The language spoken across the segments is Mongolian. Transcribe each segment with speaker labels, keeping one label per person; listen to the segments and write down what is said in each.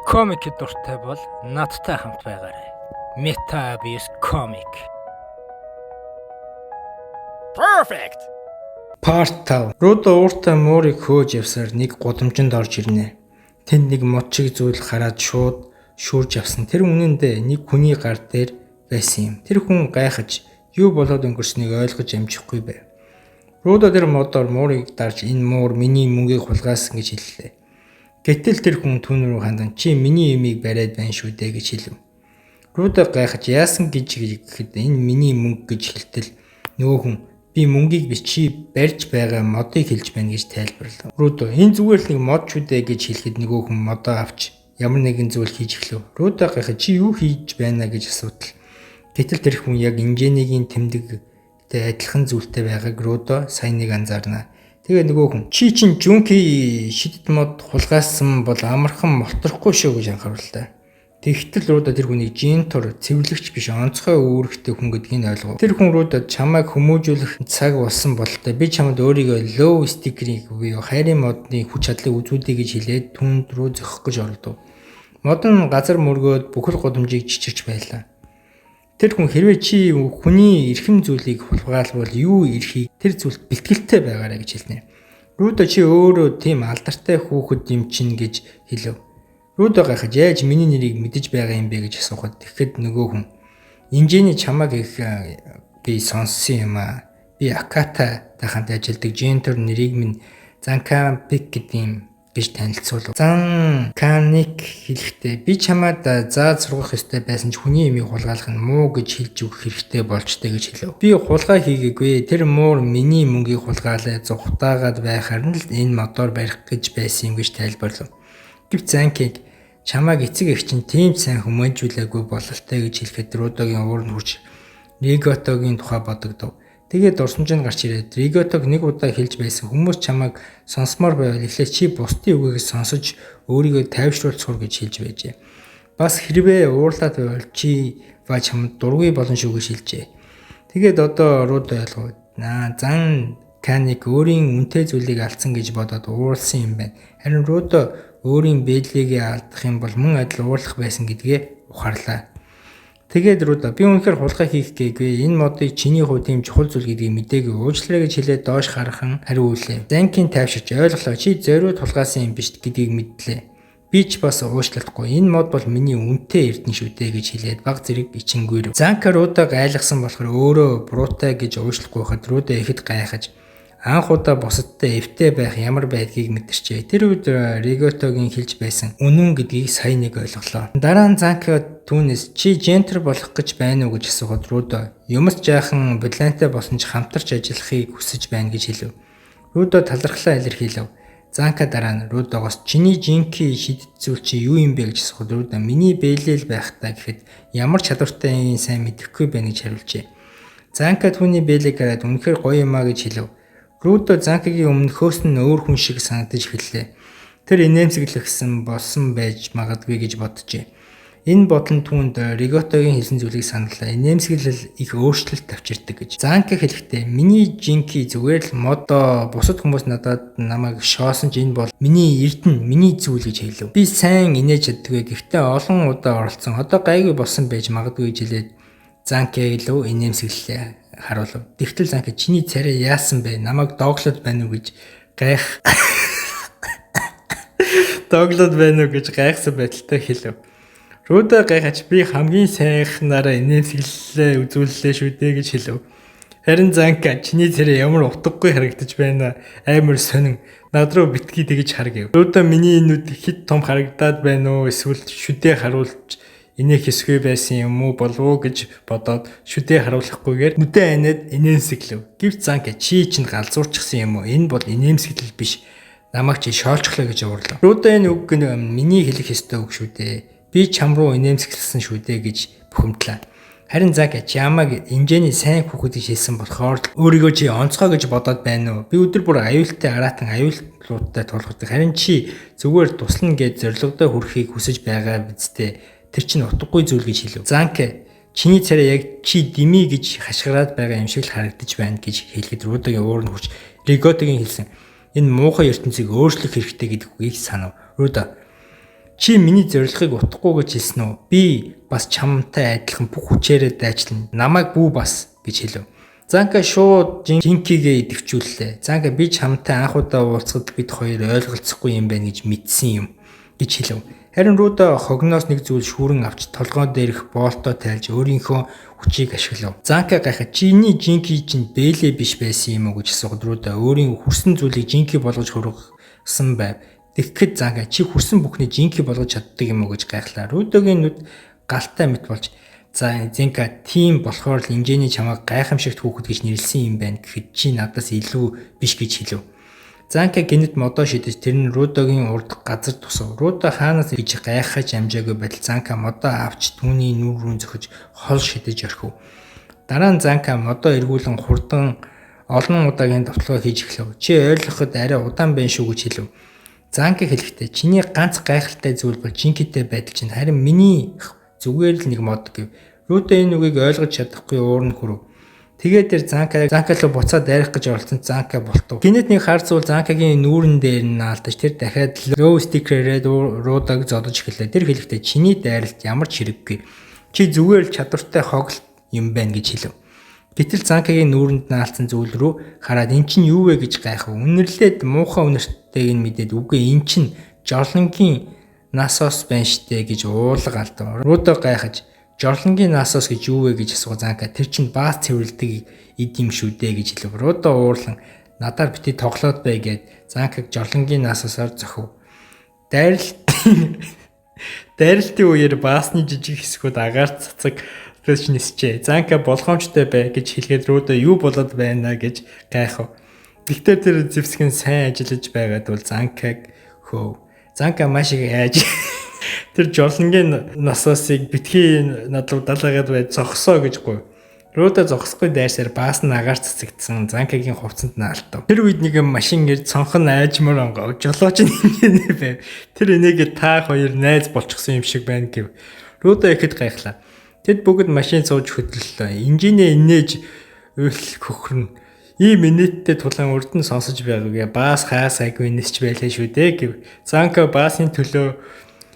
Speaker 1: Комик дуртай бол надтай хамт байгаарай. Meta Abyss Comic. Perfect. Part 5. Рудо ууртай муурыг хөөж явсаар нэг гудамжинд орж ирнэ. Тэнд нэг мод шиг зүйл хараад шууд шүүрж авсан. Тэр үнэндээ нэг хүний гар дээр байсан юм. Тэр хүн гайхаж юу болоод өнгөрснийг ойлгож амжихгүй байв. Рудо тэр модоор муурыг дарж энэ муур миний мөнгийг хулгайсан гэж хэллээ. Гэтэл тэр хүн түүн рүү хандан чи миний юмыг бариад байна шүү дээ гэж хэлв. Рудо гайхаж яасан гэж гэхэд энэ миний мөнгө гэж хэлтэл нөгөө хүн би мөнгийг биш чи барьж байгаа модыг хэлж байна гэж тайлбарлав. Рудо энэ зүгээр л нэг мод шүү дээ гэж хэлэхэд нөгөө хүн модоо авч ямар нэгэн зүйл хийж эхлэв. Рудо гайхаж чи юу хийж байна гэж асуудал. Гэтэл тэр хүн яг инженегийн тэмдэгтэй адилхан зүйлтэй байгааг Рудо сайн нэг анзаарна. Тэгээ нөгөө хүн чи чин жүнки шидэт мод хулгайсан бол амархан молтрохгүй шүү гэж анхаарууллаа. Тэгтэл Рудо тэр хүнийг жинтор цэвэрлэгч биш онцгой үүрэгтэй хүн гэдгийг ойлгов. Тэр хүн Рудо чамайг хүмүүжүүлэх цаг болсон бололтой би чамд өөрийгөө low sticker-ийг буюу хайрын модны хүч чадлыг үзүүлдэг гэж хэлээд түнд рүү зохих гэж оролдов. Мод нь газар мөргөөд бүхэл гудамжийг чичирч байлаа. Тэр хүн хэрвээ чи хүний эрхэм зүйлийг хулгайлбал юу эрхийг тэр зүйлд бэлтгэлтэй байгаарай гэж хэлнэ. Рудо чи өөрөө тийм алдартай хүүхэд юм чинь гэж хэлв. Рудо гайхаж яаж миний нэрийг мэдэж байгаа юм бэ гэж асуухад тэгэхэд нөгөө хүн инженений чамааг их би сонссон юм аа. Би Аката таханд ажилладаг жентор нэрийг минь Занкампик гэдэг юм гэж танилцуулв. Занканик хэлэхдээ би чамаад зааж сургах ёстой байсан ч хүний юмыг хулгайлах нь муу гэж хэлж өгөх хэрэгтэй болжтэй гэж хэлв. Би хулгай хийгээгүй. Тэр муур миний мөнгийг хулгайлаа зүхтаагаад байхаар нь л энэ модоор барих гэж байсан юм гэж тайлбарлав. Гэвч Занкиг чамааг эцэг эх чинь тийм сайн хүмүүжүүлээгүй бололтой гэж хэлэхэд Рудогийн уур нь хурж Риготогийн тухай бодогдов. Тэгээд дурсамж нь гарч ирээд Риготог нэг удаа хэлж байсан хүмүүс чамайг сонсомоор байвал эхлээд чи бусдын үгийг сонсож өөрийгөө тайвшруулж сур гэж хэлж байжээ. Бас хэрвээ уурлаад байвал чи ба чамд дургүй болно шүү гэж хэлжээ. Тэгээд одоо Рудо ойлгов. Зан Каник өөрийн үнэтэй зүйлийг алдсан гэж бодоод ууралсан юм байна. Харин Рудо өөрийн бэлгийг алдах юм бол мөн адил уурлах байсан гэдгээ ухаарлаа. Тэгээд Рудо би үнэхээр хулгай хийх гээгүй. Энэ модыг чиний хувьд тийм чухал зүйл гэдгийг мэдээгүй. Уучлаарай гэж хэлээд доош хархан хариу үйлээ. Занкин тайвширч ойлголоо. Чи зориуд хулгайсан юм биш гэдгийг мэдлээ. Би ч бас уучлахгүй. Энэ мод бол миний үнэтэй эрдэнэ шүү дээ гэж хэлээд баг зэрэг ичингүйрв. Занка Рудог айлгсан болохоор өөрөө буруутай гэж уучлахгүй хахад Рудо ихэд гайхаж анх удаа бусадтай эвтэй байх ямар байдгийг мэдэрчээ. Тэр үед Риготогийн хэлж байсан үнэн гэдгийг сайн нэг ойлголоо. Дараа нь Занка түүнээс чи жентер болох гэж байна уу гэж асуухад Рудо юмс жаахан бриллиантай болсон ч хамтарч ажиллахыг хүсэж байна гэж хэлв. Рудо талархлаа илэрхийлв. Занка дараа нь Рудогоос чиний жинки шидэт зүйл чи юу юм бэ гэж асуухад Рудо миний бэлээл байх та гэхэд ямар чадвартай юм сайн мэдэхгүй байна гэж хариулжээ. Занка түүний бэлээг хараад үнэхээр гоё юм а гэж хэлв. Рудо Занкагийн өмнө хөөсөн өөр хүн шиг санагдаж эхэллээ. Тэр инээмсэглэхсэн болсон байж магадгүй гэж боджээ. Энэ бодол нь түүнд Риготогийн хэлсэн зүйлийг саналлаа. Инээмсэглэл их өөрчлөлт авчирдаг гэж. Занка хэлэхдээ миний жинки зүгээр л модо бусад хүмүүс надад намайг шоосон ч энэ бол миний эрдэнэ, миний зүйл гэж хэлв. Би сайн инээж чаддгүй. Гэхдээ олон удаа оролцсон. Одоо гайгүй болсон байж магадгүй гэж хэлээд Занкийг л инээмсэглэлээ харуулв. Тэгтэл Занка чиний царай яасан бэ? Намайг дооглоод байна уу гэж дооглоод байна уу гэж гайхсан байдалтай хэлв. Рудо гайхаж би хамгийн сайхнаараа инээмсэглэлээ үзүүллээ шүү дээ гэж хэлв. Харин Занка чиний царай ямар утгагүй харагдаж байна. Амар сонин. Над руу битгий тэгж хар гэв. Рудо миний нүд хит том харагдаад байна уу? Эсвэл шүдээ харуулж инээх хэсгүй байсан юм уу болов уу гэж бодоод шүдээ харуулахгүйгээр нүдэ анаад инээмсэглэв. Гэвч Занка чи чинь галзуурчихсан юм уу? Энэ бол инээмсэглэл биш. Намайг чи шоолчихлоо гэж уурлав. Рудо энэ үг миний хэлэх ёстой үг шүү дээ. Би чам руу инээмсэглэсэн шүү дээ гэж бухимдлаа. Харин Занка чамайг инженений сайн хүүхэд гэж хэлсэн болохоор өөрийгөө чи онцгой гэж бодоод байна уу? Би өдөр бүр аюултай араатан аюултай тулгардаг. Харин чи зүгээр туслана гэж зорилгодоо хүрэхийг хүсэж байгаа биз дээ. Тэр чинь утгагүй зүйл гэж хэлв. Занка чиний царай яг чи дими гэж хашгираад байгаа юм шиг л харагдаж байна гэж хэлэхэд Рудогийн уур нь хурж Риготогийн хэлсэн энэ муухай ертөнцийг өөрчлөх хэрэгтэй гэдэг үгийг санав. Рудо Чи миний зорилгыг утахгүй гэж хэлсэн үү? Би бас чамтай адилхан бүх хүчээрээ дайчлана. Намайг бүү бас гэж хэлв. Занка шууд Жинкигээ идэвхжүүллээ. Занка би чамтай анх удаа уулзахад бид хоёр ойлголцохгүй юм байна гэж мэдсэн юм гэж хэлв. Харин Рудо хогноос нэг зүйл шүүрэн авч толгой дээрх боолтоо тайлж өөрийнхөө хүчийг ашиглав. Занка гайхаад чиний Жинки чинь Бэлэ биш байсан юм уу гэж асууад Рудо өөрийн хүрсэн зүйлийг Жинки болгож хөргсөн байв. Тэгэхэд Занка чи хүрсэн бүхний Жинки болгож чаддаг юм уу гэж гайхлаа. Рудогийн нүд галтай мэт болж Занка тийм болохоор л инженери чамайг гайхамшигт хүүхэд гэж нэрлсэн юм байна гэхэд чи надаас илүү биш гэж хэлв. Занка гинэт модоо шидэж тэр нь Рудогийн урд газар тусав. Рудо хаанаас иж гайхаж амжаагүй байтал Занка модоо авч түүний нүур рүү зөхөж хол шидэж орхив. Дараа нь Занка модоо эргүүлэн хурдан олон удаагийн довтлогоо хийж эхлэв. Чи ойлгоход арай удаан байна шүү гэж хэлв. Занка хэлэхдээ чиний ганц гайхалтай зүйл бол Жинкитэй байдал чинь харин миний зүгээр л нэг мод гэв. Рудо энэ үгийг ойлгож чадахгүй уурн хүрв. Тэгээд тэр Занка руу буцаад дайрах гэж оролцсон Занка болтов. Гинэт нэг хар зүйл Занкагийн нүүрэн дээр нь наалтаж тэр дахиад лоу стикерээр Рудог зодож эхэллээ. Тэр хэлэхдээ чиний дайралт ямар ч хэрэггүй. Чи зүгээр л чадвартай хоглолт юм байна гэж хэлв. Гэтэл Занкагийн нүүрэнд наалтсан зүйл рүү хараад эн чинь юу вэ гэж гайхав. Үнэрлээд муухай үнэртэйг нь мэдээд үгүй эн чинь жорлонгийн насос байна штэ гэж уулга алдав. Рудо гайхаж жорлонгийн насос гэж юу вэ гэж асуув Занка. Тэр чинь бааз цэвэрлдэг эд юм шүү дээ гэж хэлв. Рудо уурлан надаар бити тоглоод бай гэд Занкаг жорлонгийн насосоор зохив. Дайралтын үеэр баасны жижиг хэсгүүд агаарт цацаг төч нисчээ. Занка болгоомжтой бай гэж хэлгээд Рудо юу болоод байна гэж гайхав. Гэхдээ тэр зэвсгэн сайн ажиллаж байгаад бол Занкаг хөөв. Занка маш их айж тэр жорлонгийн насосыг битгий над руу далаагаад бай зогсоо гэж гуйв. Рудо зогсохгүй дайсаар баас нь агаар цацагдсан Занкагийн хувцсанд наалтав. Тэр үед нэг машин ирж цонхон айжмаар онгоо. Жолооч нь инженер байв. Тэр энийг та хоёр найз болчихсон юм шиг байна гэв. Рудо ихэд гайхлаа. Тэд бүгд машин сууж хөдлөлөө. Инженер инээж уйл хөхрөн. Ийм минуттэй тулаан урд нь сонсож байгаагээ баас хаас айгүй нисч байлаа шүү дээ гэв. Занка баасны төлөө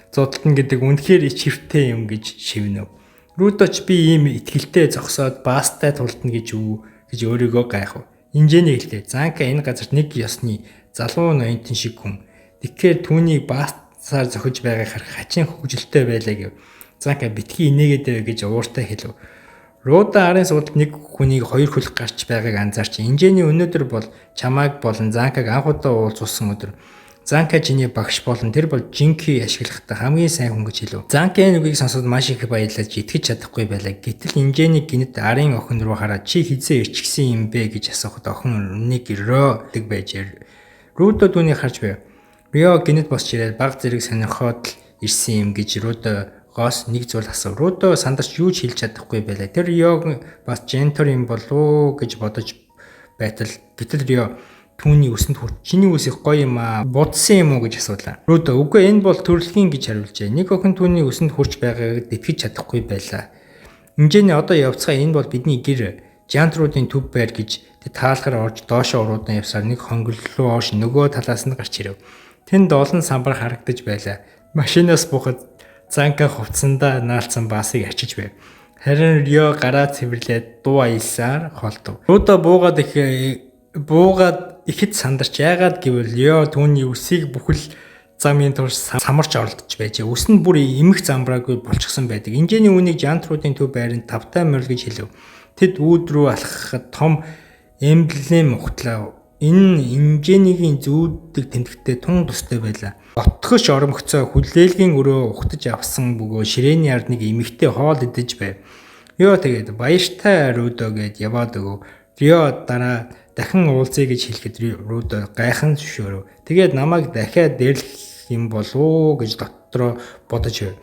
Speaker 1: зодтолтно гэдэг үнэхээр ич хэвтэй юм гэж шивнэв. Рудоч би ийм итгэлтэй зогсоод баастай тултна гэж өөрийгөө гайхав. Инженер хэлээ. Занка энэ газарт нэг ёсны залуу ноёнтон шиг хүн. Тэгэхээр түүнийг баасаар зохиж байгааг харах хачин хөвгөлтэй байлаа гэв. Занка битгий инээгээд байв гэж ууртай хэлв. Рудо арын суудалд нэг хүнийг хоёр хөлөг гарч байгааг анзаарч инженери өнөөдөр бол чамайг болон Занкаг анх удаа уулзсан өдөр. Занка чиний багш болон тэр бол Жинки ашиглахдаа хамгийн сайн хүн гэж хэлв. Занка энэ үгийг сонсоод маш их баярлаж итгэж чадахгүй байлаа. Гэтэл инженери гинэт арын охин руу хараад чи хизээ ирчихсэн юм бэ гэж асуухад охин нэг Рио байж Рудо түүнийг харж байв. Рио гинэт босч ирээд баг зэрэг сонирхоод л ирсэн юм гэж Рудогоос нэг зүйл асуув. Рудо сандарч юу ч хэлж чадахгүй байлаа. Тэр Риог бас жентор юм болов уу гэж бодож байтал гэтэл Рио түүний үсэнд хүрч чиний үс их гоё юм аа будсан юм уу гэж асуулаа. Рудо үгүй энэ бол төрөлхийн гэж хариулжээ. Нэг охин түүний үсэнд хүрч байгааг итгэж чадахгүй байлаа. Инженери одоо явцгаа энэ бол бидний гэр Жантруудын төв байр гэж таалахаар орж доошоо уруудан явсаар нэг хонгол руу оош нөгөө талаас нь гарч ирэв. Тэнд олон самбар харагдаж байлаа. Машинаас буухад Занка хувцсандаа наалцсан баасыг ачиж байв. Харин Рио гараа цэвэрлээд дуу аялсаар холдов. Рудо буугаад ихэд сандарч яагаад гэвэл Рио түүний үсийг бүхэл замын турш самарч оролдож байжээ. Үс нь бүр эмх замбраагүй болчихсон байдаг. Инженери үүнийг Жантруудын төв байранд тавтай морил гэж хэлв. Тэд үүд рүү алхахад том эмблем ухтлаа. Энэ инженерийн зүүдэг тэмдэгтээ тун тустай байлаа. Отгош оромгцоо хүлээлгийн өрөө ухтаж авсан бөгөө ширээний ард нэг эмэгтэй хоол идэж байв. Рио тэгээд баяртай Рудо гэд яваад өгөв. Рио дараа дахин уулзъя гэж хэлэхэд Рудо гайхан зөвшөөрөв. Тэгээд намайг дахиад дэрлэх юм болов уу гэж дотроо бодож байв.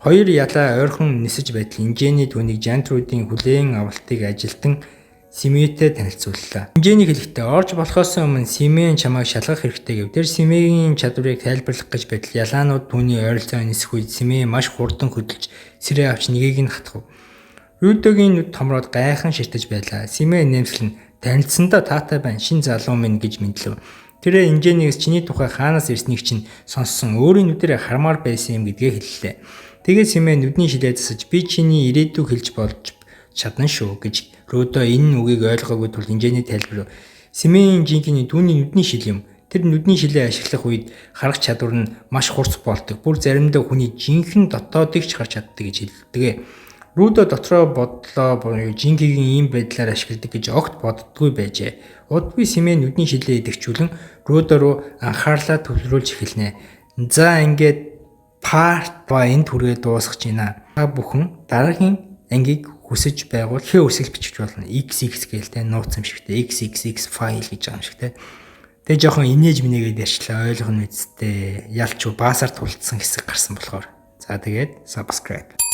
Speaker 1: Хоёр ялаа ойрхон нисэж байтал инженери түүнийг Жантруудын хүлээн авалтыг ажилтан Симетэй танилцууллаа. Инженери хэлэхдээ орж болохоос өмнө Симеийн чамайг шалгах хэрэгтэй гэв. Тэр Симеийн чадварыг тайлбарлах гэж байтал ялаанууд түүний ойролцоо нисэх үед Симей маш хурдан хөдөлж сэрээ авч нэгийг нь хатгав. Рудогийн нүд томроод гайхан ширтэж байлаа. Симей нэмсэлн танилцсандаа таатай байна. Шин залуу минь гэж мэдлэв. Тэр инженеэгс чиний тухай хаанаас ирснийг чинь сонссон өөрийн нүдэрээ хармаар байсан юм гэдгээ хэллээ. Тэгээд Симэ нүдний шилээ засаж би чиний ирээдүйг хэлж болж чадна шүү гэж Рудо энэ үгийг ойлгоогүй тул инженений тайлбар. Симэний жинхэнэ түүний нүдний шил юм. Тэр нүдний шилээ ашиглах үед харах чадвар нь маш хурц болдог. Бүр заримдаа хүний жинхэнэ дотоодыг ч харж чаддаг гэж хэлдэг. Рудо дотроо бодлоо буюу жинхэнэ ийм байдлаар ашигладаг гэж огт боддгүй байжээ. Удгүй Симэ нүдний шилээ идэвхжүүлэн Рудо руу анхаарлаа төвлөрүүлж эхэлнэ. За ингээд part ба энэ түргээ дуусгаж байна. Та бүхэн дараагийн ангийг хүсэж байгуул хэ үсэл бичих болно. XX гэлтэй нууц юм шигтэй XXX файл гэж байгаа юм шигтэй. Тэгээ жоохон инээж минийгээд ярьчлаа ойлгоно үсттэй. Ялч баасаар тулцсан хэсэг гарсан болохоор. За тэгээд subscribe